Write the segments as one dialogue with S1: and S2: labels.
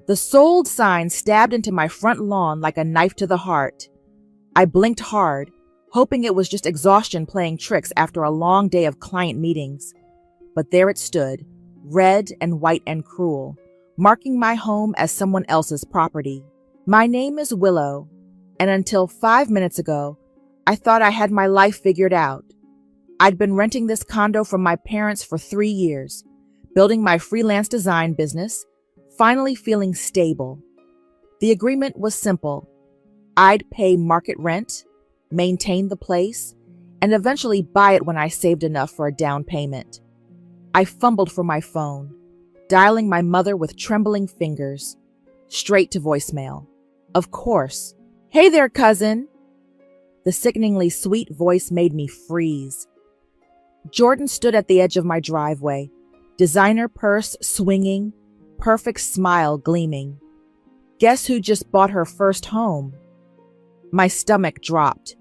S1: The sold sign stabbed into my front lawn like a knife to the heart. I blinked hard, hoping it was just exhaustion playing tricks after a long day of client meetings. But there it stood, red and white and cruel, marking my home as someone else's property. My name is Willow, and until 5 minutes ago, I thought I had my life figured out. I'd been renting this condo from my parents for 3 years, building my freelance design business, finally feeling stable. The agreement was simple. I'd pay market rent, maintain the place, and eventually buy it when I saved enough for a down payment. I fumbled for my phone, dialing my mother with trembling fingers. Straight to voicemail. Of course. "Hey there, cousin." The sickeningly sweet voice made me freeze. Jordan stood at the edge of my driveway, designer purse swinging, perfect smile gleaming. Guess who just bought her first home? My stomach dropped.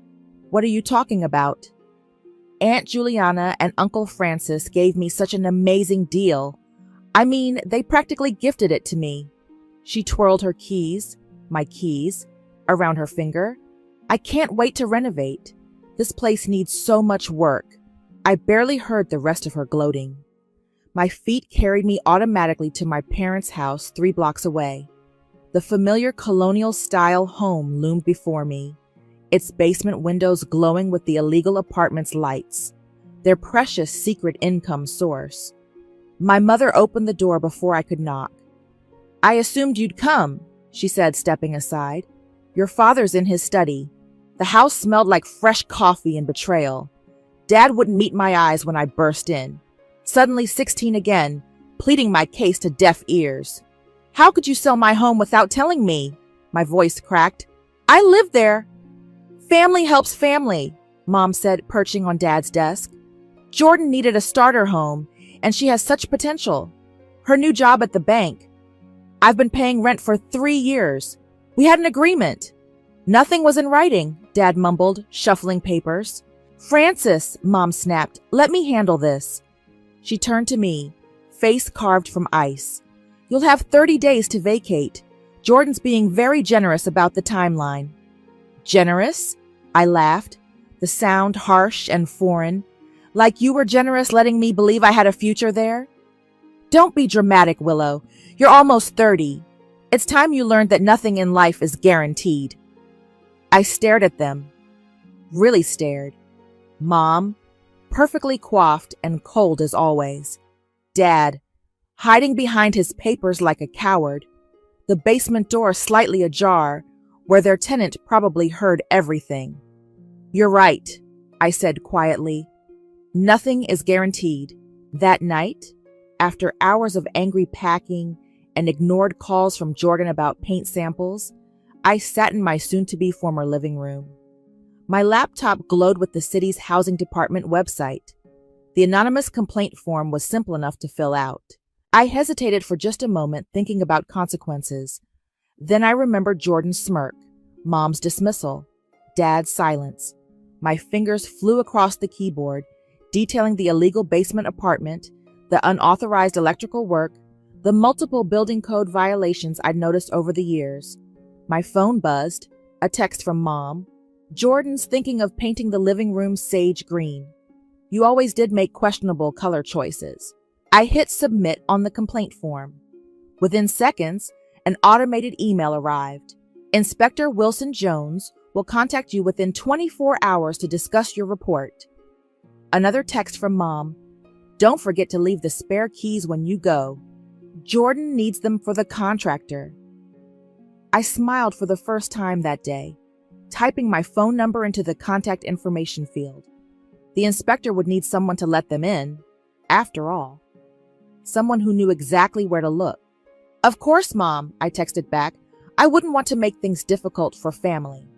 S1: "What are you talking about?" "Aunt Juliana and Uncle Francis gave me such an amazing deal. I mean, they practically gifted it to me." She twirled her keys, my keys, around her finger. "I can't wait to renovate. This place needs so much work." I barely heard the rest of her gloating. My feet carried me automatically to my parents' house 3 blocks away. The familiar colonial-style home loomed before me, its basement windows glowing with the illegal apartment's lights, their precious secret income source. My mother opened the door before I could knock. "I assumed you'd come," she said, stepping aside. "Your father's in his study." The house smelled like fresh coffee and betrayal. Dad wouldn't meet my eyes when I burst in, suddenly 16 again, pleading my case to deaf ears. "How could you sell my home without telling me?" My voice cracked. "I live there." "Family helps family," Mom said, perching on Dad's desk. "Jordan needed a starter home, and she has such potential. Her new job at the bank. I've been paying rent for 3 years. We had an agreement." "Nothing was in writing," Dad mumbled, shuffling papers. "Francis," Mom snapped, "let me handle this." She turned to me, face carved from ice. "You'll have 30 days to vacate. Jordan's being very generous about the timeline." "Generous?" I laughed, the sound harsh and foreign. "Like you were generous letting me believe I had a future there?" "Don't be dramatic, Willow. You're almost 30. It's time you learned that nothing in life is guaranteed." I stared at them. Really stared. Mom, perfectly coiffed and cold as always. Dad, hiding behind his papers like a coward. The basement door slightly ajar, where their tenant probably heard everything. "You're right," I said quietly. "Nothing is guaranteed." That night, after hours of angry packing and ignored calls from Jordan about paint samples, I sat in my soon-to-be former living room. My laptop glowed with the city's housing department website. The anonymous complaint form was simple enough to fill out. I hesitated for just a moment, thinking about consequences. Then I remembered Jordan's smirk, Mom's dismissal, Dad's silence. My fingers flew across the keyboard, detailing the illegal basement apartment, the unauthorized electrical work, the multiple building code violations I'd noticed over the years. My phone buzzed, a text from Mom. "Jordan's thinking of painting the living room sage green. You always did make questionable color choices." I hit submit on the complaint form. Within seconds, an automated email arrived. "Inspector Wilson Jones will contact you within 24 hours to discuss your report." Another text from Mom. "Don't forget to leave the spare keys when you go. Jordan needs them for the contractor." I smiled for the first time that day, typing my phone number into the contact information field. The inspector would need someone to let them in, after all. Someone who knew exactly where to look. "Of course, Mom," I texted back. "I wouldn't want to make things difficult for family."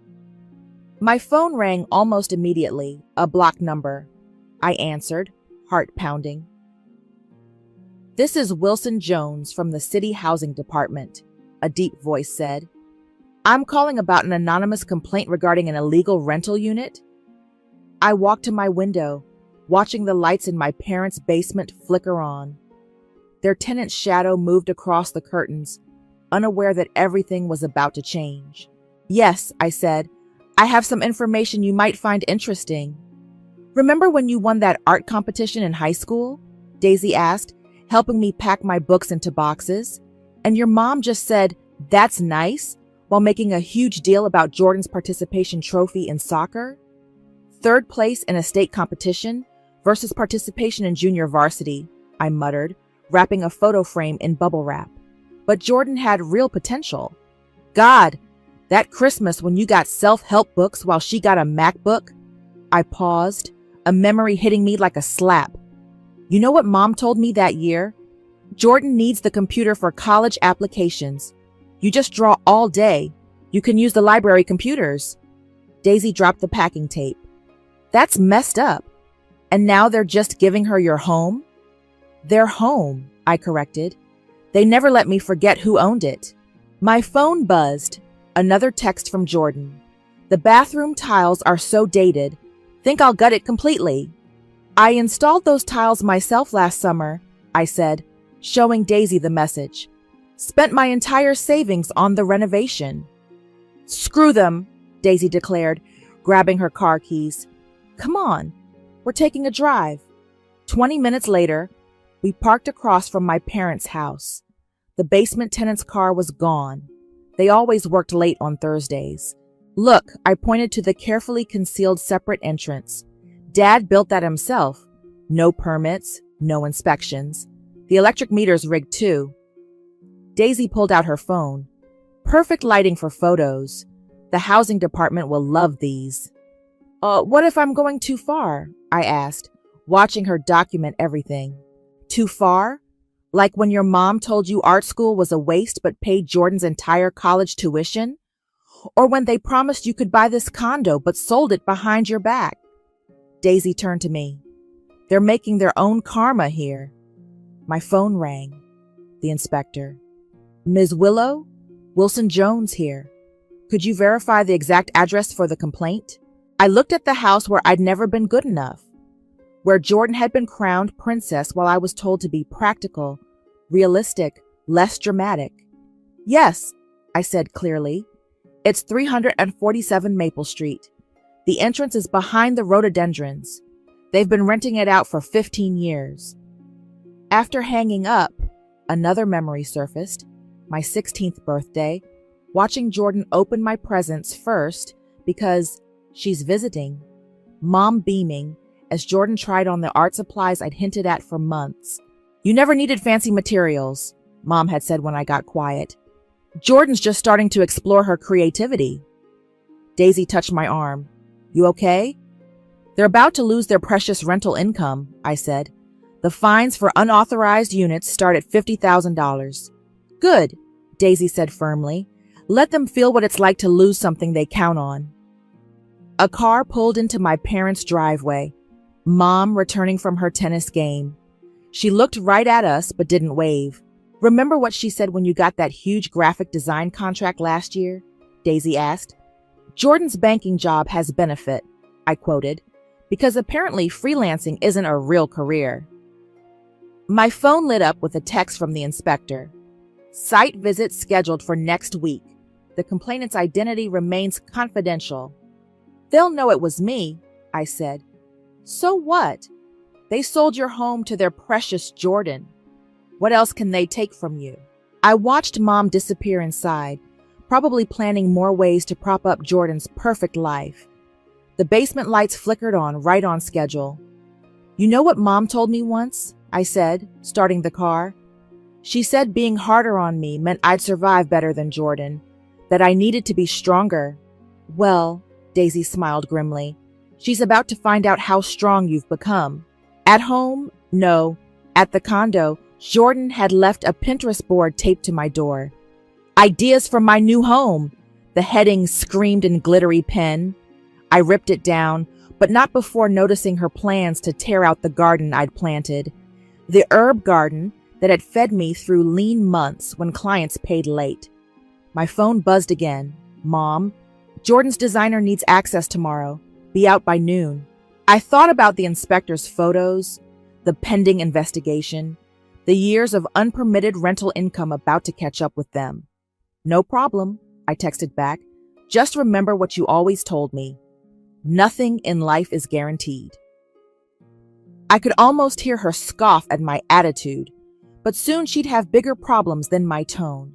S1: My phone rang almost immediately, a blocked number. I answered, heart pounding. "This is Wilson Jones from the City Housing Department," a deep voice said. "I'm calling about an anonymous complaint regarding an illegal rental unit." I walked to my window, watching the lights in my parents' basement flicker on. Their tenant's shadow moved across the curtains, unaware that everything was about to change. "Yes," I said. "I have some information you might find interesting." "Remember when you won that art competition in high school?" Daisy asked, helping me pack my books into boxes. "And your mom just said, 'That's nice,' while making a huge deal about Jordan's participation trophy in soccer? Third place in a state competition versus participation in junior varsity," I muttered, wrapping a photo frame in bubble wrap. "But Jordan had real potential." "God, that Christmas when you got self-help books while she got a MacBook?" I paused, a memory hitting me like a slap. "You know what Mom told me that year? Jordan needs the computer for college applications. You just draw all day. You can use the library computers." Daisy dropped the packing tape. "That's messed up. And now they're just giving her your home?" "Their home," I corrected. "They never let me forget who owned it." My phone buzzed. Another text from Jordan. "The bathroom tiles are so dated. Think I'll gut it completely." "I installed those tiles myself last summer," I said, showing Daisy the message. "Spent my entire savings on the renovation." "Screw them," Daisy declared, grabbing her car keys. "Come on, we're taking a drive." 20 minutes later, we parked across from my parents' house. The basement tenant's car was gone. They always worked late on Thursdays. "Look," I pointed to the carefully concealed separate entrance. "Dad built that himself. No permits, no inspections. The electric meter's rigged too." Daisy pulled out her phone. "Perfect lighting for photos. The housing department will love these." What if I'm going too far?" I asked, watching her document everything. "Too far? Like when your mom told you art school was a waste but paid Jordan's entire college tuition? Or when they promised you could buy this condo but sold it behind your back?" Daisy turned to me. "They're making their own karma here." My phone rang. The inspector. "Ms. Willow? Wilson Jones here. Could you verify the exact address for the complaint?" I looked at the house where I'd never been good enough, where Jordan had been crowned princess while I was told to be practical, realistic, less dramatic. "Yes," I said clearly. "It's 347 Maple Street. The entrance is behind the rhododendrons. They've been renting it out for 15 years. After hanging up, another memory surfaced, my 16th birthday, watching Jordan open my presents first because she's visiting, Mom beaming as Jordan tried on the art supplies I'd hinted at for months. "You never needed fancy materials," Mom had said when I got quiet. "Jordan's just starting to explore her creativity." Daisy touched my arm. "You okay?" "They're about to lose their precious rental income," I said. "The fines for unauthorized units start at $50,000. "Good," Daisy said firmly. "Let them feel what it's like to lose something they count on." A car pulled into my parents' driveway, Mom returning from her tennis game. She looked right at us but didn't wave. "Remember what she said when you got that huge graphic design contract last year?" Daisy asked. "Jordan's banking job has benefit," I quoted, "because apparently freelancing isn't a real career." My phone lit up with a text from the inspector. "Site visit scheduled for next week. The complainant's identity remains confidential." "They'll know it was me," I said. "So what? They sold your home to their precious Jordan. What else can they take from you?" I watched Mom disappear inside, probably planning more ways to prop up Jordan's perfect life. The basement lights flickered on right on schedule. "You know what Mom told me once?" I said, starting the car. "She said being harder on me meant I'd survive better than Jordan, that I needed to be stronger." "Well," Daisy smiled grimly, "she's about to find out how strong you've become." At home? No. At the condo, Jordan had left a Pinterest board taped to my door. "Ideas for my new home," the heading screamed in glittery pen. I ripped it down, but not before noticing her plans to tear out the garden I'd planted. The herb garden that had fed me through lean months when clients paid late. My phone buzzed again. "Mom, Jordan's designer needs access tomorrow. Be out by noon." I thought about the inspector's photos, the pending investigation, the years of unpermitted rental income about to catch up with them. No problem, I texted back. Just remember what you always told me. Nothing in life is guaranteed. I could almost hear her scoff at my attitude, but soon she'd have bigger problems than my tone.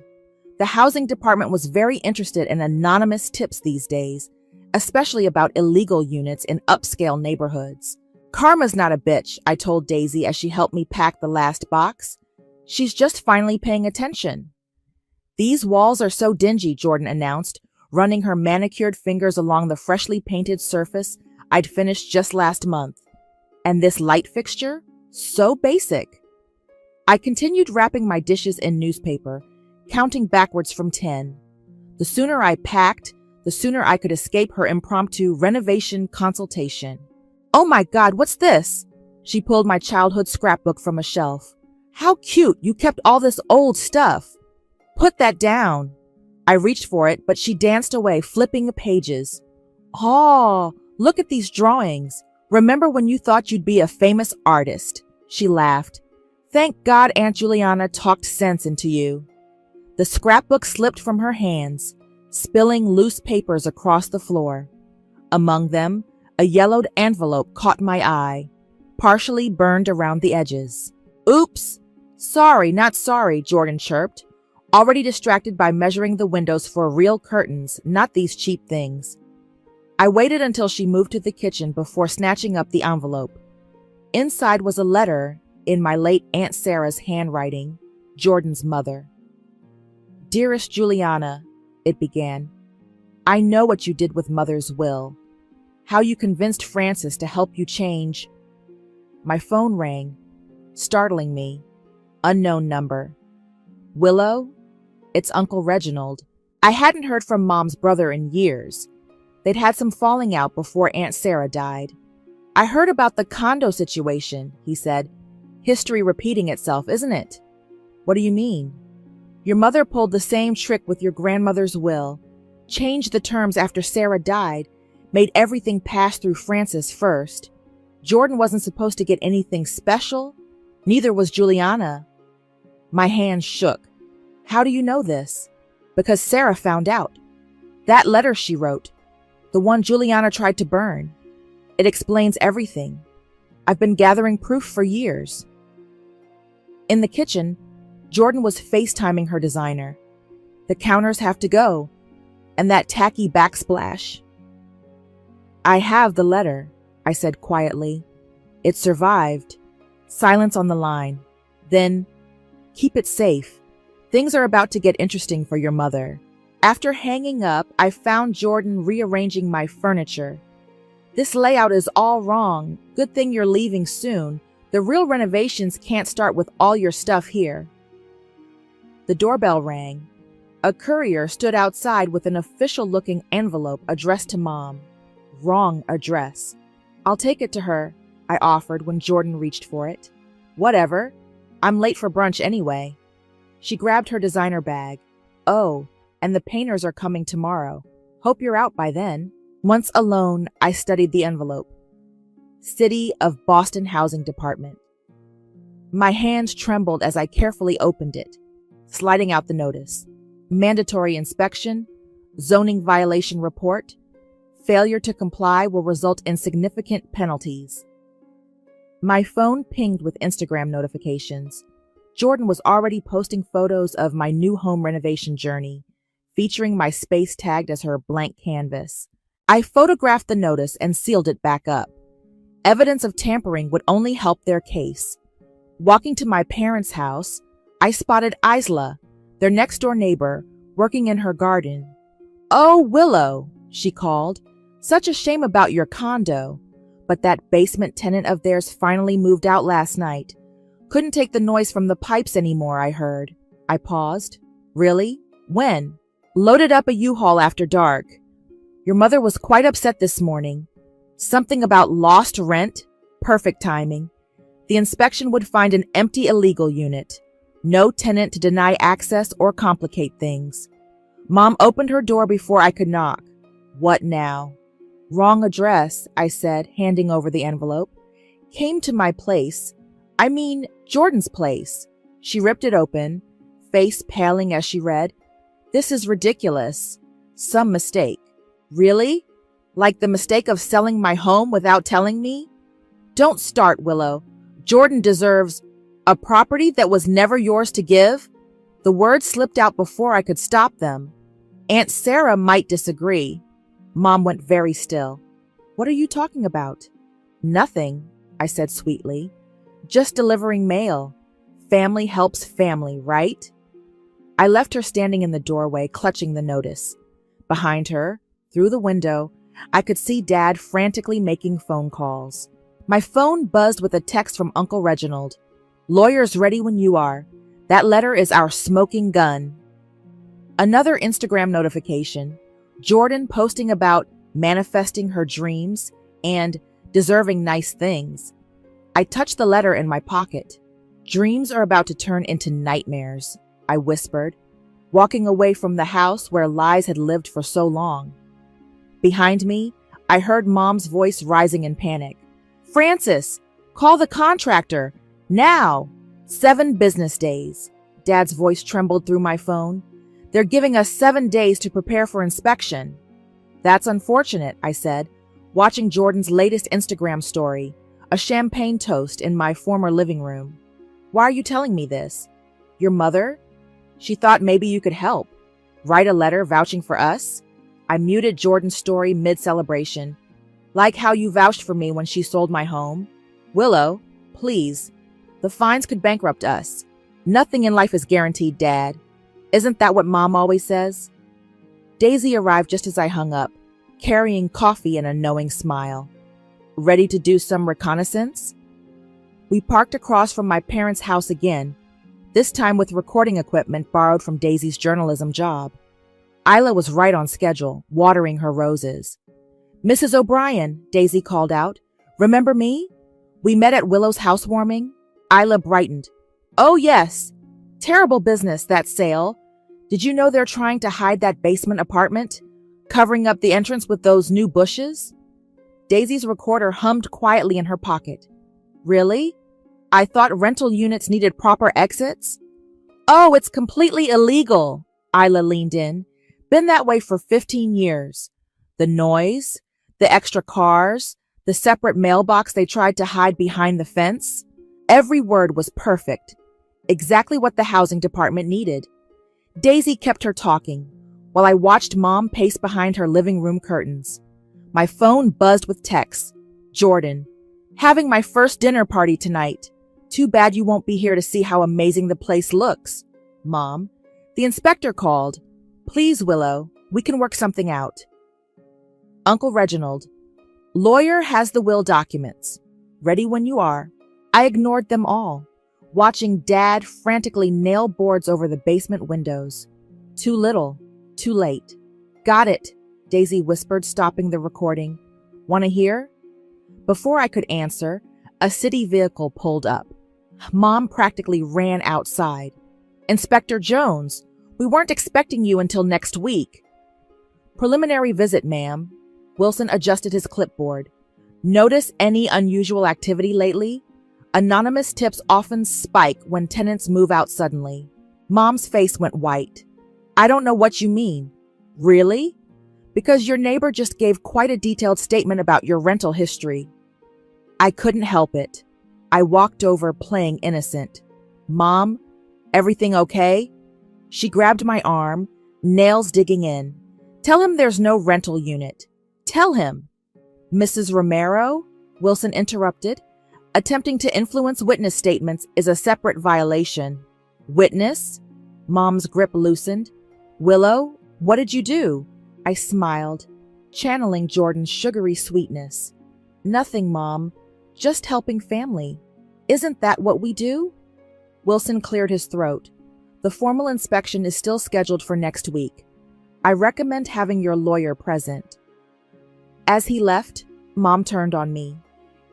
S1: The housing department was very interested in anonymous tips these days, especially about illegal units in upscale neighborhoods. Karma's not a bitch, I told Daisy as she helped me pack the last box. She's just finally paying attention. These walls are so dingy, Jordan announced, running her manicured fingers along the freshly painted surface I'd finished just last month. And this light fixture? So basic. I continued wrapping my dishes in newspaper, counting backwards from 10. The sooner I packed, the sooner I could escape her impromptu renovation consultation. Oh my God, what's this? She pulled my childhood scrapbook from a shelf. How cute, you kept all this old stuff. Put that down. I reached for it, but she danced away, flipping the pages. Oh, look at these drawings. Remember when you thought you'd be a famous artist? She laughed. Thank God Aunt Juliana talked sense into you. The scrapbook slipped from her hands, spilling loose papers across the floor. Among them, a yellowed envelope caught my eye, partially burned around the edges. Oops! Sorry, not sorry, Jordan chirped, already distracted by measuring the windows for real curtains, not these cheap things. I waited until she moved to the kitchen before snatching up the envelope. Inside was a letter in my late Aunt Sarah's handwriting, Jordan's mother. Dearest Juliana, it began, I know what you did with Mother's will, how you convinced Francis to help you change. My phone rang, startling me. Unknown number. Willow? It's Uncle Reginald. I hadn't heard from Mom's brother in years. They'd had some falling out before Aunt Sarah died. I heard about the condo situation, he said. History repeating itself, isn't it? What do you mean? Your mother pulled the same trick with your grandmother's will, changed the terms after Sarah died, made everything pass through Francis first. Jordan wasn't supposed to get anything special. Neither was Juliana. My hands shook. How do you know this? Because Sarah found out. That letter she wrote, the one Juliana tried to burn. It explains everything. I've been gathering proof for years. In the kitchen, Jordan was FaceTiming her designer. The counters have to go, and that tacky backsplash. I have the letter, I said quietly. It survived. Silence on the line. Then, keep it safe. Things are about to get interesting for your mother. After hanging up, I found Jordan rearranging my furniture. This layout is all wrong. Good thing you're leaving soon. The real renovations can't start with all your stuff here. The doorbell rang. A courier stood outside with an official-looking envelope addressed to Mom. Wrong address. I'll take it to her, I offered when Jordan reached for it. Whatever. I'm late for brunch anyway. She grabbed her designer bag. Oh, and the painters are coming tomorrow. Hope you're out by then. Once alone, I studied the envelope. City of Boston Housing Department. My hands trembled as I carefully opened it, sliding out the notice. Mandatory inspection, zoning violation report. Failure to comply will result in significant penalties. My phone pinged with Instagram notifications. Jordan was already posting photos of my new home renovation journey, featuring my space tagged as her blank canvas. I photographed the notice and sealed it back up. Evidence of tampering would only help their case. Walking to my parents' house, I spotted Isla, their next-door neighbor, working in her garden. "Oh, Willow," she called. "Such a shame about your condo. But that basement tenant of theirs finally moved out last night. Couldn't take the noise from the pipes anymore, I heard." I paused. "Really? When?" "Loaded up a U-Haul after dark. Your mother was quite upset this morning. Something about lost rent? Perfect timing. The inspection would find an empty illegal unit. No tenant to deny access or complicate things. Mom opened her door before I could knock. What now?" "Wrong address," I said, handing over the envelope. "Came to my place. I mean, Jordan's place." She ripped it open, face paling as she read. This is ridiculous. Some mistake. Really? Like the mistake of selling my home without telling me? Don't start, Willow. Jordan deserves a property that was never yours to give? The words slipped out before I could stop them. Aunt Sarah might disagree. Mom went very still. What are you talking about? Nothing, I said sweetly. Just delivering mail. Family helps family, right? I left her standing in the doorway, clutching the notice. Behind her, through the window, I could see Dad frantically making phone calls. My phone buzzed with a text from Uncle Reginald. Lawyers ready when you are. That letter is our smoking gun. Another Instagram notification. Jordan posting about manifesting her dreams and deserving nice things. I touched the letter in my pocket. Dreams are about to turn into nightmares, I whispered, walking away from the house where lies had lived for so long. Behind me, I heard Mom's voice rising in panic. Francis, call the contractor, now! 7 business days. Dad's voice trembled through my phone. They're giving us 7 days to prepare for inspection. That's unfortunate, I said, watching Jordan's latest Instagram story, a champagne toast in my former living room. Why are you telling me this? Your mother? She thought maybe you could help. Write a letter vouching for us? I muted Jordan's story mid-celebration. Like how you vouched for me when she sold my home. Willow, please. The fines could bankrupt us. Nothing in life is guaranteed, Dad. Isn't that what Mom always says? Daisy arrived just as I hung up, carrying coffee and a knowing smile. Ready to do some reconnaissance? We parked across from my parents' house again, this time with recording equipment borrowed from Daisy's journalism job. Isla was right on schedule, watering her roses. Mrs. O'Brien, Daisy called out. Remember me? We met at Willow's housewarming. Isla brightened. Oh, yes. Terrible business, that sale. Did you know they're trying to hide that basement apartment? Covering up the entrance with those new bushes? Daisy's recorder hummed quietly in her pocket. Really? I thought rental units needed proper exits? Oh, it's completely illegal. Isla leaned in. Been that way for 15 years. The noise, the extra cars, the separate mailbox they tried to hide behind the fence. Every word was perfect. Exactly what the housing department needed. Daisy kept her talking, while I watched Mom pace behind her living room curtains. My phone buzzed with texts. Jordan, having my first dinner party tonight. Too bad you won't be here to see how amazing the place looks. Mom, the inspector called. Please, Willow, we can work something out. Uncle Reginald, lawyer has the will documents. Ready when you are. I ignored them all, watching Dad frantically nail boards over the basement windows. Too little, too late. Got it, Daisy whispered, stopping the recording. Want to hear? Before I could answer, a city vehicle pulled up. Mom practically ran outside. Inspector Jones, we weren't expecting you until next week. Preliminary visit, ma'am. Wilson adjusted his clipboard. Notice any unusual activity lately? Anonymous tips often spike when tenants move out suddenly. Mom's face went white. I don't know what you mean. Really? Because your neighbor just gave quite a detailed statement about your rental history. I couldn't help it. I walked over, playing innocent. Mom, everything okay? She grabbed my arm, nails digging in. Tell him there's no rental unit. Tell him. Mrs. Romero? Wilson interrupted. Attempting to influence witness statements is a separate violation. Witness? Mom's grip loosened. Willow, what did you do? I smiled, channeling Jordan's sugary sweetness. Nothing, Mom. Just helping family. Isn't that what we do? Wilson cleared his throat. The formal inspection is still scheduled for next week. I recommend having your lawyer present. As he left, Mom turned on me.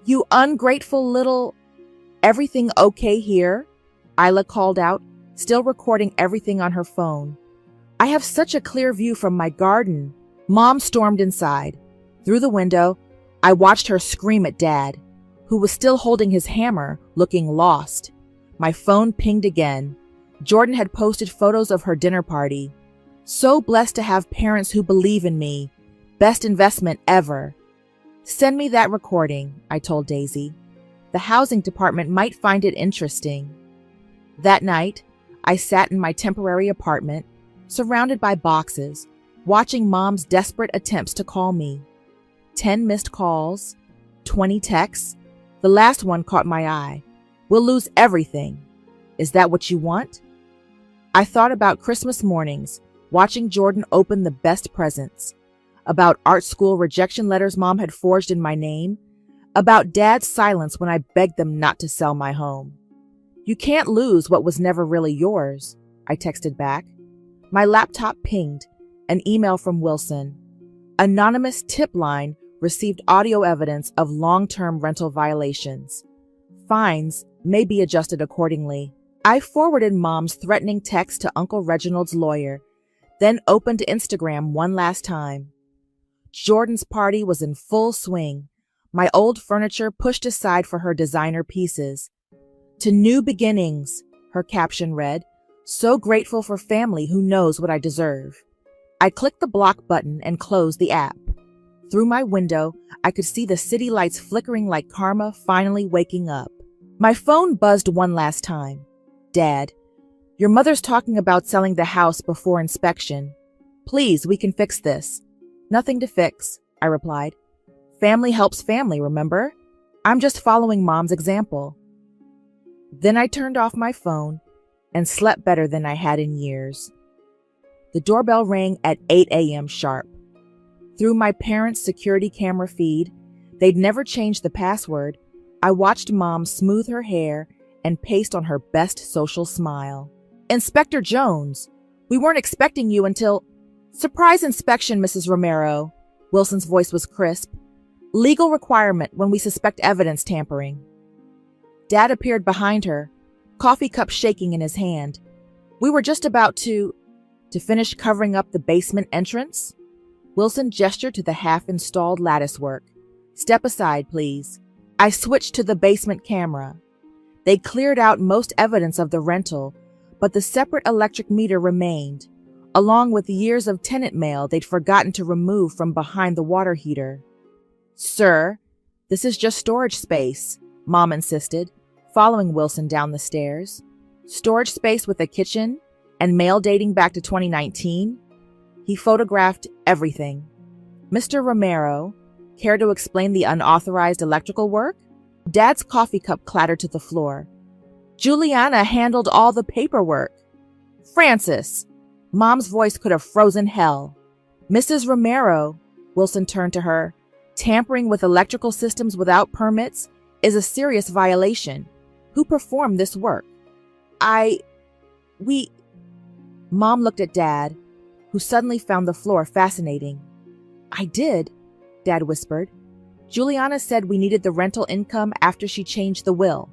S1: You ungrateful little... Everything okay here? Isla called out, still recording everything on her phone. I have such a clear view from my garden. Mom stormed inside. Through the window, I watched her scream at Dad, who was still holding his hammer, looking lost. My phone pinged again. Jordan had posted photos of her dinner party. So blessed to have parents who believe in me. Best investment ever. Send me that recording, I told Daisy. The housing department might find it interesting. That night, I sat in my temporary apartment, surrounded by boxes, watching Mom's desperate attempts to call me. 10 missed calls, 20 texts. The last one caught my eye. We'll lose everything. Is that what you want? I thought about Christmas mornings, watching Jordan open the best presents, about art school rejection letters Mom had forged in my name, about Dad's silence when I begged them not to sell my home. You can't lose what was never really yours, I texted back. My laptop pinged, an email from Wilson. Anonymous tip line received audio evidence of long-term rental violations. Fines may be adjusted accordingly. I forwarded Mom's threatening text to Uncle Reginald's lawyer, then opened Instagram one last time. Jordan's party was in full swing, my old furniture pushed aside for her designer pieces. To new beginnings, her caption read, so grateful for family who knows what I deserve. I clicked the block button and closed the app. Through my window, I could see the city lights flickering like karma finally waking up. My phone buzzed one last time. Dad, your mother's talking about selling the house before inspection. Please, we can fix this. Nothing to fix, I replied. Family helps family, remember? I'm just following Mom's example. Then I turned off my phone and slept better than I had in years. The doorbell rang at 8 a.m. sharp. Through my parents' security camera feed, they'd never changed the password, I watched Mom smooth her hair and paste on her best social smile. Inspector Jones, we weren't expecting you until... Surprise inspection, Mrs. Romero. Wilson's voice was crisp. Legal requirement when we suspect evidence tampering. Dad appeared behind her, coffee cup shaking in his hand. We were just about to finish covering up the basement entrance. Wilson gestured to the half-installed latticework. Step aside, please. I switched to the basement camera. They cleared out most evidence of the rental, but the separate electric meter remained, along with years of tenant mail they'd forgotten to remove from behind the water heater. Sir, this is just storage space, Mom insisted, following Wilson down the stairs. Storage space with a kitchen and mail dating back to 2019? He photographed everything. Mr. Romero, care to explain the unauthorized electrical work? Dad's coffee cup clattered to the floor. Juliana handled all the paperwork. Francis, Mom's voice could have frozen hell. Mrs. Romero, Wilson turned to her, tampering with electrical systems without permits is a serious violation. Who performed this work? Mom looked at Dad, who suddenly found the floor fascinating. I did, Dad whispered. Juliana said we needed the rental income after she changed the will.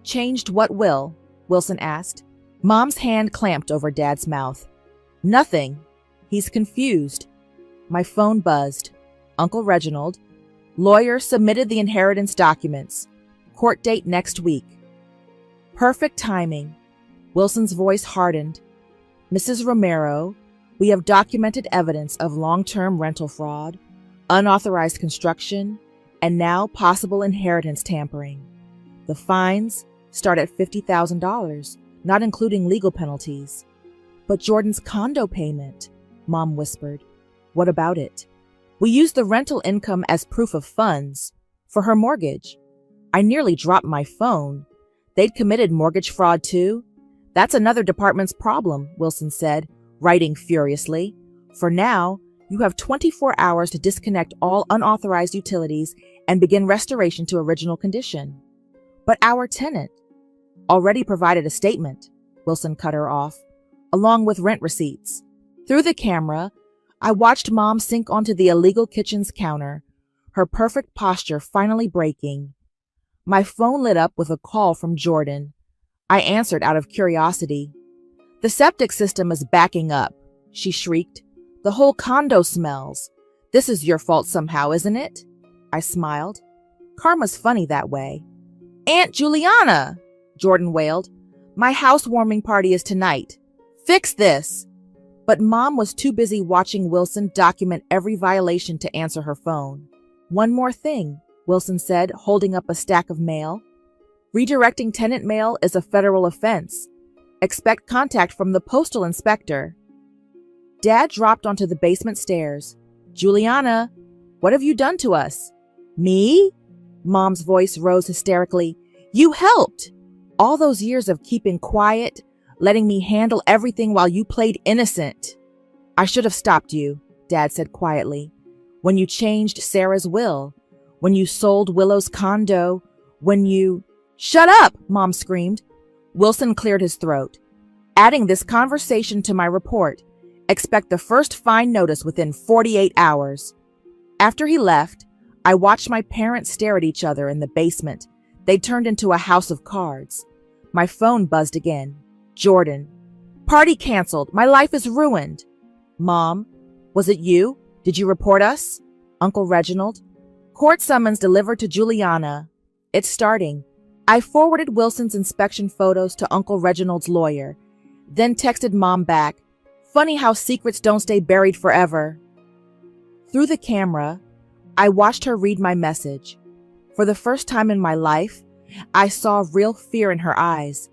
S1: Changed what will? Wilson asked. Mom's hand clamped over Dad's mouth. Nothing. He's confused. My phone buzzed. Uncle Reginald. Lawyer submitted the inheritance documents. Court date next week. Perfect timing. Wilson's voice hardened. Mrs. Romero, we have documented evidence of long-term rental fraud, unauthorized construction, and now possible inheritance tampering. The fines start at $50,000, not including legal penalties. But Jordan's condo payment, Mom whispered. What about it? We used the rental income as proof of funds for her mortgage. I nearly dropped my phone. They'd committed mortgage fraud too. That's another department's problem, Wilson said, writing furiously. For now, you have 24 hours to disconnect all unauthorized utilities and begin restoration to original condition. But our tenant already provided a statement, Wilson cut her off, along with rent receipts. Through the camera, I watched Mom sink onto the illegal kitchen's counter, her perfect posture finally breaking. My phone lit up with a call from Jordan. I answered out of curiosity. The septic system is backing up, she shrieked. The whole condo smells. This is your fault somehow, isn't it? I smiled. Karma's funny that way. Aunt Juliana, Jordan wailed. My housewarming party is tonight. Fix this. But Mom was too busy watching Wilson document every violation to answer her phone. "One more thing," Wilson said, holding up a stack of mail. "Redirecting tenant mail is a federal offense. Expect contact from the postal inspector." Dad dropped onto the basement stairs. "Juliana, what have you done to us?" "Me?" Mom's voice rose hysterically. "You helped! All those years of keeping quiet, letting me handle everything while you played innocent." "I should have stopped you," Dad said quietly. "When you changed Sarah's will, when you sold Willow's condo, when you—" "Shut up!" Mom screamed. Wilson cleared his throat. "Adding this conversation to my report. Expect the first fine notice within 48 hours. After he left, I watched my parents stare at each other in the basement. They turned into a house of cards. My phone buzzed again. Jordan. "Party canceled. My life is ruined." "Mom, was it you? Did you report us?" "Uncle Reginald." "Court summons delivered to Juliana. It's starting." I forwarded Wilson's inspection photos to Uncle Reginald's lawyer, then texted Mom back. Funny how secrets don't stay buried forever. Through the camera, I watched her read my message. For the first time in my life, I saw real fear in her eyes.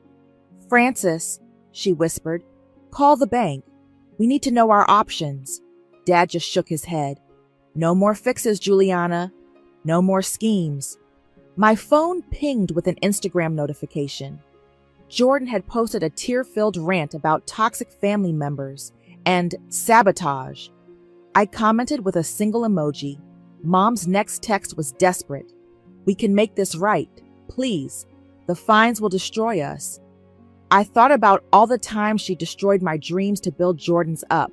S1: "Francis," she whispered, "call the bank. We need to know our options." Dad just shook his head. "No more fixes, Juliana. No more schemes." My phone pinged with an Instagram notification. Jordan had posted a tear-filled rant about toxic family members and sabotage. I commented with a single emoji. Mom's next text was desperate. "We can make this right. Please. The fines will destroy us." I thought about all the times she destroyed my dreams to build Jordan's up,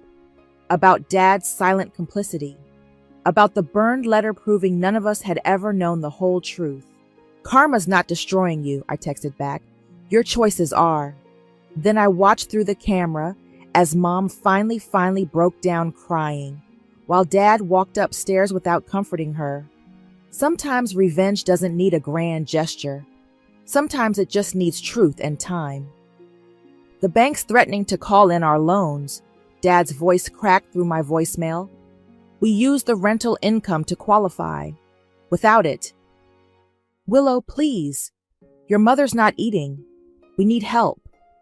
S1: about Dad's silent complicity, about the burned letter proving none of us had ever known the whole truth. "Karma's not destroying you," I texted back. "Your choices are." Then I watched through the camera as Mom finally broke down crying, while Dad walked upstairs without comforting her. Sometimes revenge doesn't need a grand gesture. Sometimes it just needs truth and time. "The bank's threatening to call in our loans," Dad's voice cracked through my voicemail. "We use the rental income to qualify. Without it—" "Willow, please. Your mother's not eating. We need help."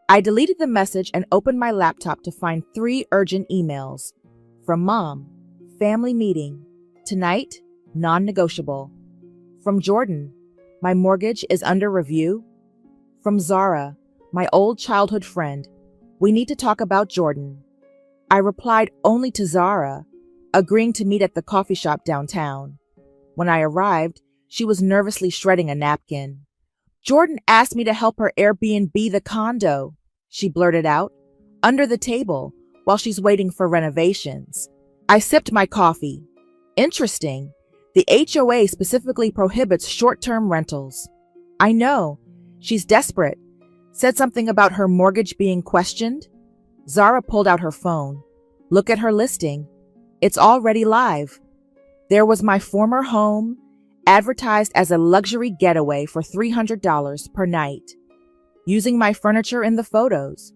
S1: I deleted the message and opened my laptop to find 3 urgent emails. From Mom, family meeting. Tonight, non-negotiable. From Jordan, my mortgage is under review. From Zara, my old childhood friend, we need to talk about Jordan. I replied only to Zara, agreeing to meet at the coffee shop downtown. When I arrived, she was nervously shredding a napkin. "Jordan asked me to help her Airbnb the condo," she blurted out, under the table, while she's waiting for renovations. I sipped my coffee. Interesting. The HOA specifically prohibits short-term rentals. I know. She's desperate. Said something about her mortgage being questioned. Zara pulled out her phone. Look at her listing. It's already live. There was my former home, advertised as a luxury getaway for $300 per night, using my furniture in the photos.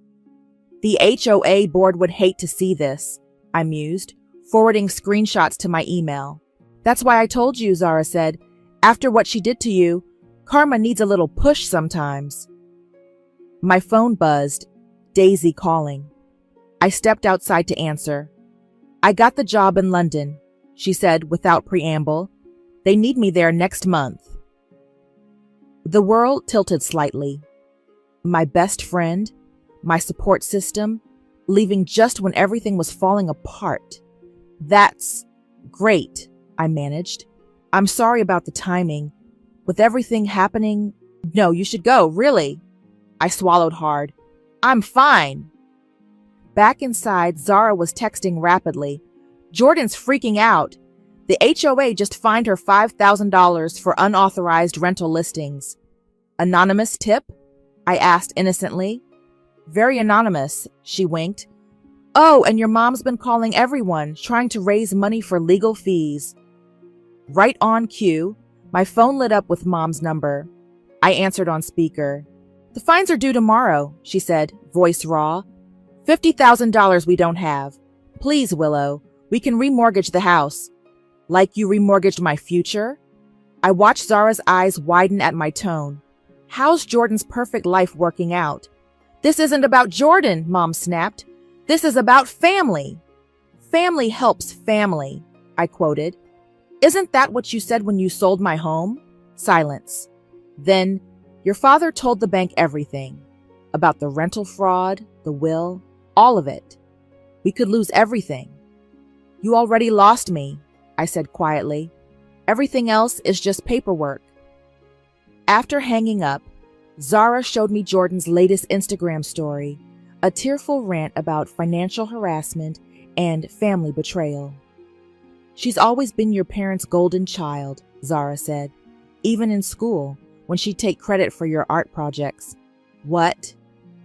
S1: The HOA board would hate to see this, I mused, forwarding screenshots to my email. "That's why I told you," Zara said. "After what she did to you, karma needs a little push sometimes." My phone buzzed, Daisy calling. I stepped outside to answer. "I got the job in London," she said without preamble. "They need me there next month." The world tilted slightly. My best friend, my support system, leaving just when everything was falling apart. "That's great," I managed. "I'm sorry about the timing. With everything happening, no, you should go, really." I swallowed hard. "I'm fine." Back inside, Zara was texting rapidly. "Jordan's freaking out. The HOA just fined her $5,000 for unauthorized rental listings." "Anonymous tip?" I asked innocently. "Very anonymous," she winked. "Oh, and your mom's been calling everyone, trying to raise money for legal fees." Right on cue, my phone lit up with Mom's number. I answered on speaker. "The fines are due tomorrow," she said, voice raw. $50,000 we don't have. Please, Willow, we can remortgage the house. Like you remortgaged my future? I watched Zara's eyes widen at my tone. How's Jordan's perfect life working out? This isn't about Jordan, Mom snapped. This is about family. Family helps family, I quoted. Isn't that what you said when you sold my home? Silence. Then, your father told the bank everything. About the rental fraud, the will, all of it. We could lose everything. You already lost me, I said quietly. Everything else is just paperwork. After hanging up, Zara showed me Jordan's latest Instagram story, a tearful rant about financial harassment and family betrayal. She's always been your parents' golden child, Zara said, even in school, when she'd take credit for your art projects. What?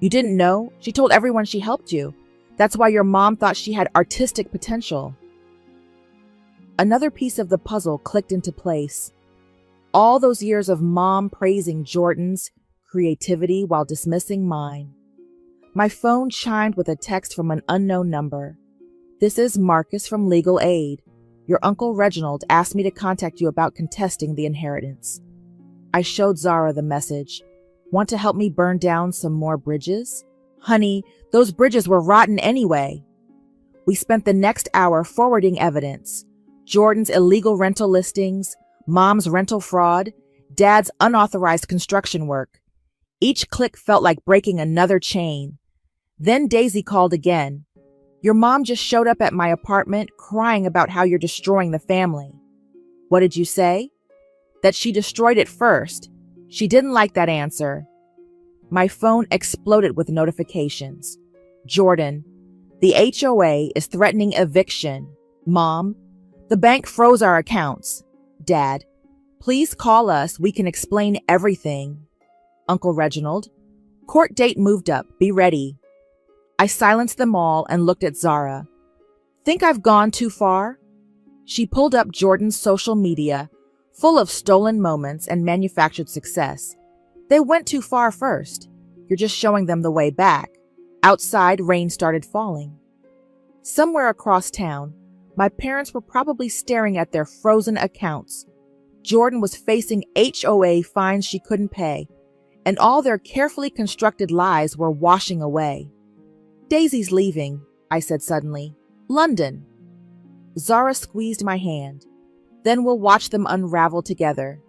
S1: You didn't know? She told everyone she helped you. That's why your mom thought she had artistic potential. Another piece of the puzzle clicked into place. All those years of Mom praising Jordan's creativity while dismissing mine. My phone chimed with a text from an unknown number. This is Marcus from Legal Aid. Your Uncle Reginald asked me to contact you about contesting the inheritance. I showed Zara the message. Want to help me burn down some more bridges? Honey, those bridges were rotten anyway. We spent the next hour forwarding evidence. Jordan's illegal rental listings, Mom's rental fraud, Dad's unauthorized construction work. Each click felt like breaking another chain. Then Daisy called again. Your mom just showed up at my apartment crying about how you're destroying the family. What did you say? That she destroyed it first. She didn't like that answer. My phone exploded with notifications. Jordan, the HOA is threatening eviction. Mom, the bank froze our accounts. Dad, please call us. We can explain everything. Uncle Reginald, court date moved up. Be ready. I silenced them all and looked at Zara. Think I've gone too far? She pulled up Jordan's social media, full of stolen moments and manufactured success. They went too far first. You're just showing them the way back. Outside, rain started falling. Somewhere across town, my parents were probably staring at their frozen accounts. Jordan was facing HOA fines she couldn't pay, and all their carefully constructed lies were washing away. Daisy's leaving, I said suddenly. London. Zara squeezed my hand. Then we'll watch them unravel together.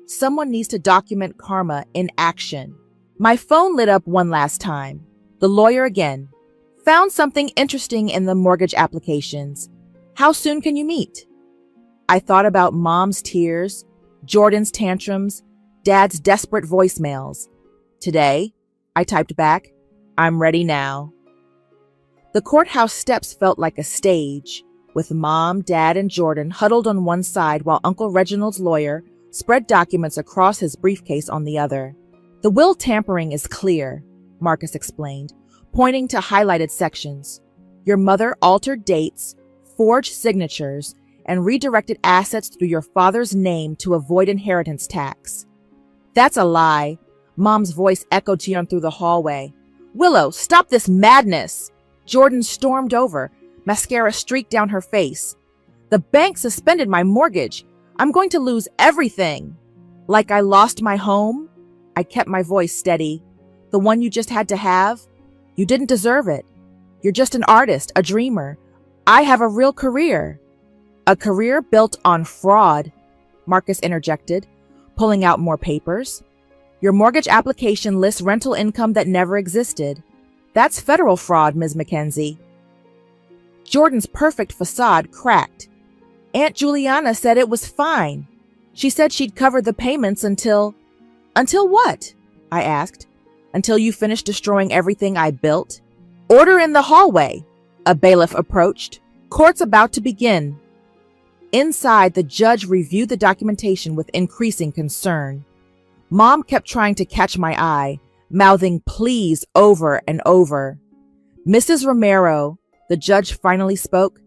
S1: Someone needs to document karma in action. My phone lit up one last time. The lawyer again. Found something interesting in the mortgage applications. How soon can you meet? I thought about Mom's tears, Jordan's tantrums, Dad's desperate voicemails. Today, I typed back, I'm ready now. The courthouse steps felt like a stage, with Mom, Dad, and Jordan huddled on one side while Uncle Reginald's lawyer spread documents across his briefcase on the other. The will tampering is clear, Marcus explained, pointing to highlighted sections. Your mother altered dates, forged signatures, and redirected assets through your father's name to avoid inheritance tax. That's a lie, Mom's voice echoed to him through the hallway. Willow, stop this madness! Jordan stormed over, mascara streaked down her face. The bank suspended my mortgage. I'm going to lose everything. Like I lost my home? I kept my voice steady. The one you just had to have? You didn't deserve it. You're just an artist, a dreamer. I have a real career. A career built on fraud, Marcus interjected, pulling out more papers. Your mortgage application lists rental income that never existed. That's federal fraud, Ms. Mackenzie. Jordan's perfect facade cracked. Aunt Juliana said it was fine. She said she'd cover the payments until... Until what? I asked. Until you finished destroying everything I built? Order in the hallway. A bailiff approached. Court's about to begin. Inside, the judge reviewed the documentation with increasing concern. Mom kept trying to catch my eye, mouthing please over and over. Mrs. Romero, the judge finally spoke,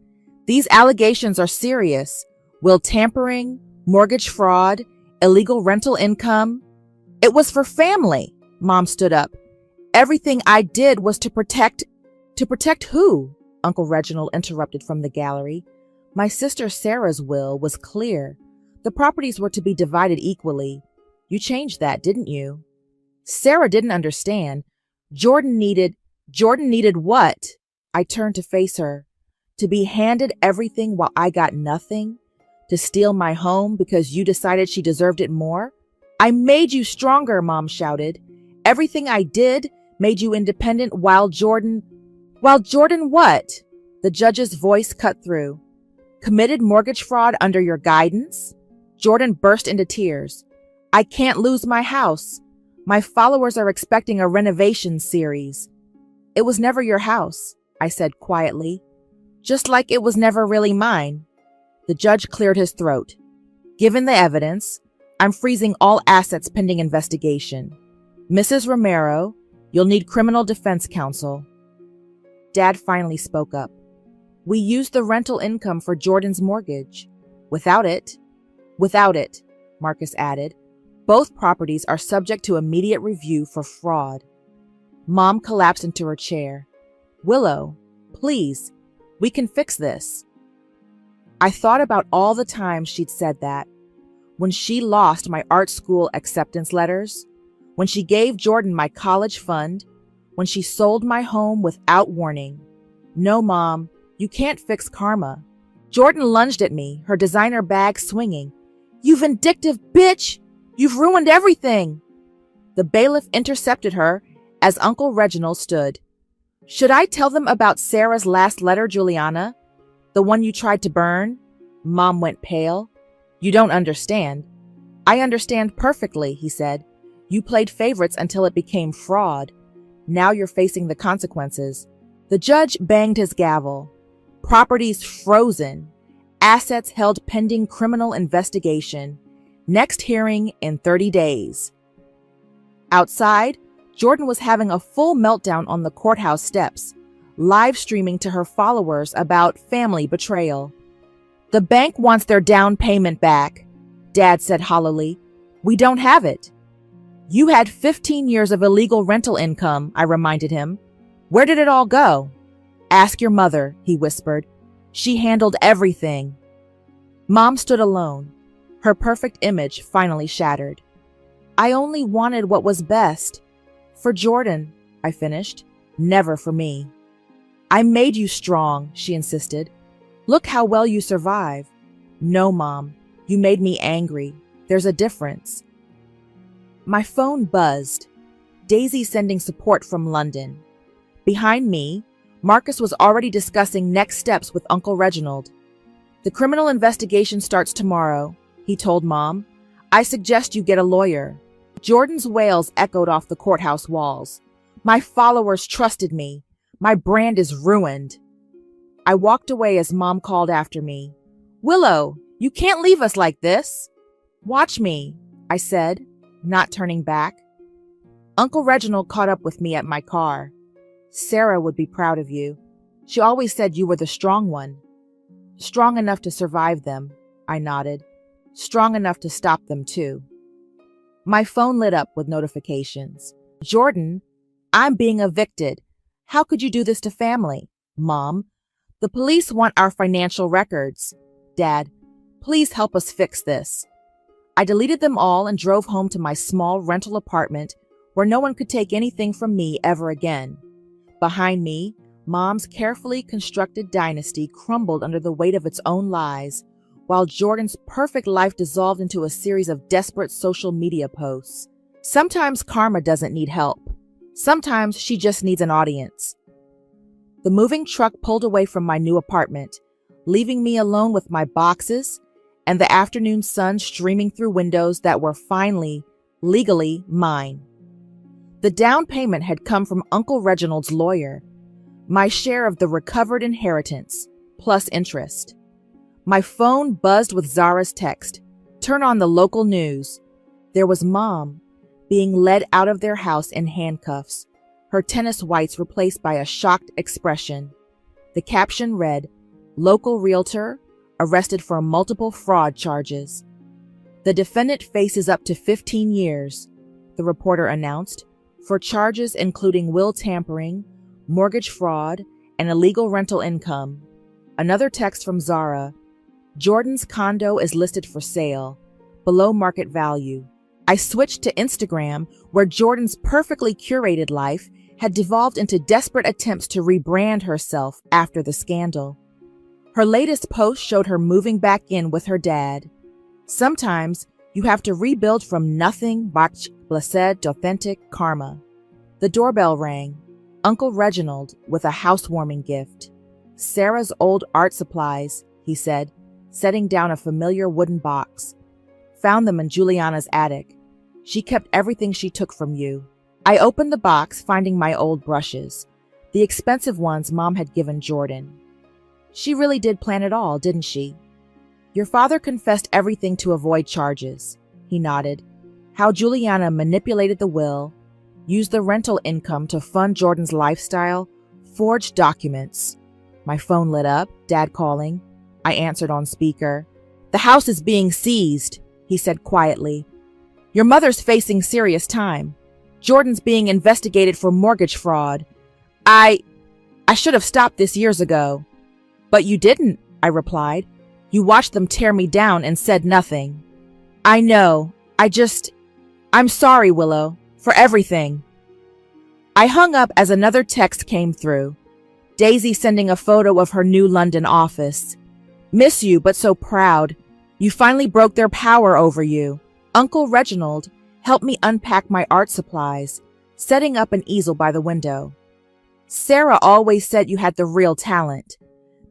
S1: these allegations are serious. Will tampering, mortgage fraud, illegal rental income. It was for family. Mom stood up. Everything I did was to protect To protect who? Uncle Reginald interrupted from the gallery. My sister Sarah's will was clear. The properties were to be divided equally. You changed that, didn't you? Sarah didn't understand. Jordan needed what? I turned to face her. To be handed everything while I got nothing? To steal my home because you decided she deserved it more? I made you stronger, Mom shouted. Everything I did made you independent while Jordan what? The judge's voice cut through. Committed mortgage fraud under your guidance? Jordan burst into tears. I can't lose my house. My followers are expecting a renovation series. It was never your house, I said quietly. Just like it was never really mine. The judge cleared his throat. Given the evidence, I'm freezing all assets pending investigation. Mrs. Romero, you'll need criminal defense counsel. Dad finally spoke up. We used the rental income for Jordan's mortgage. Without it, Marcus added, both properties are subject to immediate review for fraud. Mom collapsed into her chair. Willow, please, we can fix this. I thought about all the times she'd said that. When she lost my art school acceptance letters, when she gave Jordan my college fund, when she sold my home without warning. No, Mom, you can't fix karma. Jordan lunged at me, her designer bag swinging. You vindictive bitch! You've ruined everything! The bailiff intercepted her as Uncle Reginald stood. Should I tell them about Sarah's last letter, Juliana? The one you tried to burn? Mom went pale. You don't understand. I understand perfectly, he said. You played favorites until it became fraud. Now you're facing the consequences. The judge banged his gavel. Properties frozen. Assets held pending criminal investigation. Next hearing in 30 days. Outside, Jordan was having a full meltdown on the courthouse steps, live streaming to her followers about family betrayal. The bank wants their down payment back, Dad said hollowly. We don't have it. You had 15 years of illegal rental income, I reminded him. Where did it all go? Ask your mother, he whispered. She handled everything. Mom stood alone, her perfect image finally shattered. I only wanted what was best. For Jordan, I finished. Never for me. I made you strong, she insisted. Look how well you survive. No, Mom, you made me angry. There's a difference. My phone buzzed. Daisy sending support from London. Behind me, Marcus was already discussing next steps with Uncle Reginald. The criminal investigation starts tomorrow, he told Mom. I suggest you get a lawyer. Jordan's wails echoed off the courthouse walls. My followers trusted me. My brand is ruined. I walked away as Mom called after me. Willow, you can't leave us like this. Watch me, I said, not turning back. Uncle Reginald caught up with me at my car. Sarah would be proud of you. She always said you were the strong one. Strong enough to survive them, I nodded. Strong enough to stop them too. My phone lit up with notifications. Jordan, I'm being evicted. How could you do this to family? Mom, the police want our financial records. Dad, please help us fix this. I deleted them all and drove home to my small rental apartment where no one could take anything from me ever again. Behind me, Mom's carefully constructed dynasty crumbled under the weight of its own lies, while Jordan's perfect life dissolved into a series of desperate social media posts. Sometimes karma doesn't need help. Sometimes she just needs an audience. The moving truck pulled away from my new apartment, leaving me alone with my boxes and the afternoon sun streaming through windows that were finally, legally mine. The down payment had come from Uncle Reginald's lawyer, my share of the recovered inheritance, plus interest. My phone buzzed with Zara's text. Turn on the local news. There was Mom, being led out of their house in handcuffs, her tennis whites replaced by a shocked expression. The caption read, Local realtor arrested for multiple fraud charges. The defendant faces up to 15 years, the reporter announced, for charges including will tampering, mortgage fraud, and illegal rental income. Another text from Zara. Jordan's condo is listed for sale, below market value. I switched to Instagram, where Jordan's perfectly curated life had devolved into desperate attempts to rebrand herself after the scandal. Her latest post showed her moving back in with her dad. Sometimes you have to rebuild from nothing but blessed, authentic karma. The doorbell rang. Uncle Reginald with a housewarming gift. Sarah's old art supplies, he said, setting down a familiar wooden box. Found them in Juliana's attic. She kept everything she took from you. I opened the box, finding my old brushes, the expensive ones Mom had given Jordan. She really did plan it all, didn't she? Your father confessed everything to avoid charges. He nodded. How Juliana manipulated the will, used the rental income to fund Jordan's lifestyle, forged documents. My phone lit up, Dad calling. I answered on speaker. The house is being seized, he said quietly. Your mother's facing serious time. Jordan's being investigated for mortgage fraud. I should have stopped this years ago. But you didn't, I replied. You watched them tear me down and said nothing. I know. I'm sorry, Willow, for everything. I hung up as another text came through. Daisy sending a photo of her new London office. Miss you, but so proud. You finally broke their power over you. Uncle Reginald helped me unpack my art supplies, setting up an easel by the window. Sarah always said you had the real talent.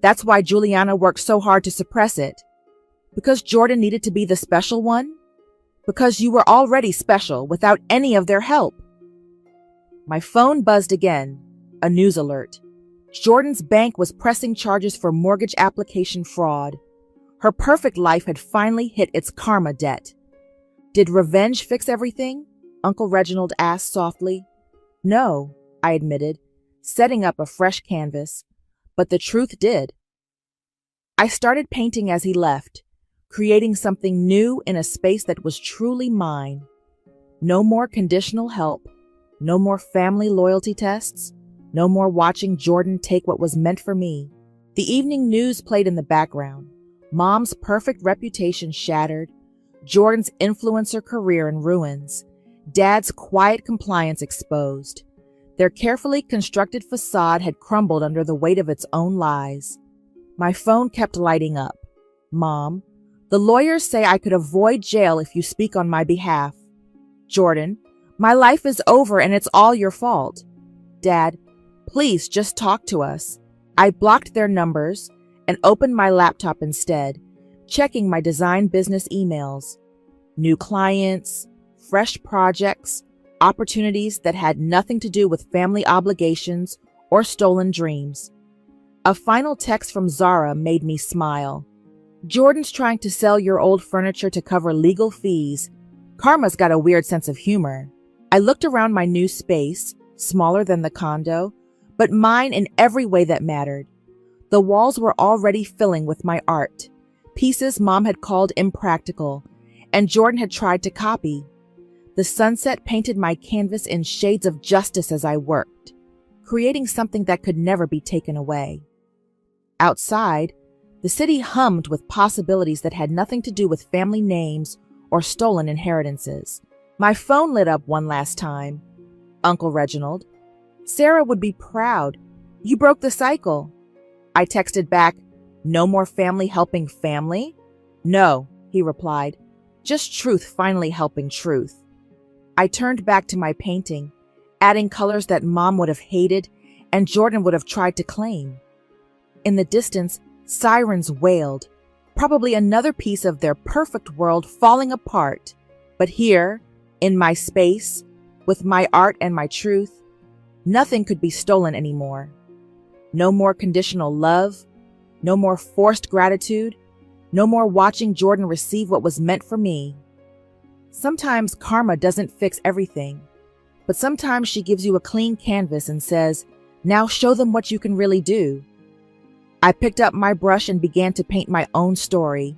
S1: That's why Juliana worked so hard to suppress it. Because Jordan needed to be the special one? Because you were already special without any of their help. My phone buzzed again, a news alert. Jordan's bank was pressing charges for mortgage application fraud. Her perfect life had finally hit its karma debt. Did revenge fix everything? Uncle Reginald asked softly. No, I admitted, setting up a fresh canvas. But the truth did. I started painting as he left, creating something new in a space that was truly mine. No more conditional help, no more family loyalty tests, no more watching Jordan take what was meant for me. The evening news played in the background. Mom's perfect reputation shattered, Jordan's influencer career in ruins, Dad's quiet compliance exposed. Their carefully constructed facade had crumbled under the weight of its own lies. My phone kept lighting up. Mom, the lawyers say I could avoid jail if you speak on my behalf. Jordan, my life is over and it's all your fault. Dad, please just talk to us. I blocked their numbers and opened my laptop instead, checking my design business emails. New clients, fresh projects, opportunities that had nothing to do with family obligations or stolen dreams. A final text from Zara made me smile. Jordan's trying to sell your old furniture to cover legal fees. Karma's got a weird sense of humor. I looked around my new space, smaller than the condo, but mine in every way that mattered. The walls were already filling with my art, pieces Mom had called impractical, and Jordan had tried to copy. The sunset painted my canvas in shades of justice as I worked, creating something that could never be taken away. Outside, the city hummed with possibilities that had nothing to do with family names or stolen inheritances. My phone lit up one last time. Uncle Reginald. Sarah would be proud. You broke the cycle. I texted back, no more family helping family? No, he replied. Just truth finally helping truth. I turned back to my painting, adding colors that Mom would have hated and Jordan would have tried to claim. In the distance, sirens wailed, probably another piece of their perfect world falling apart. But here, in my space, with my art and my truth, nothing could be stolen anymore. No more conditional love, no more forced gratitude, no more watching Jordan receive what was meant for me. Sometimes karma doesn't fix everything, but sometimes she gives you a clean canvas and says, now show them what you can really do. I picked up my brush and began to paint my own story,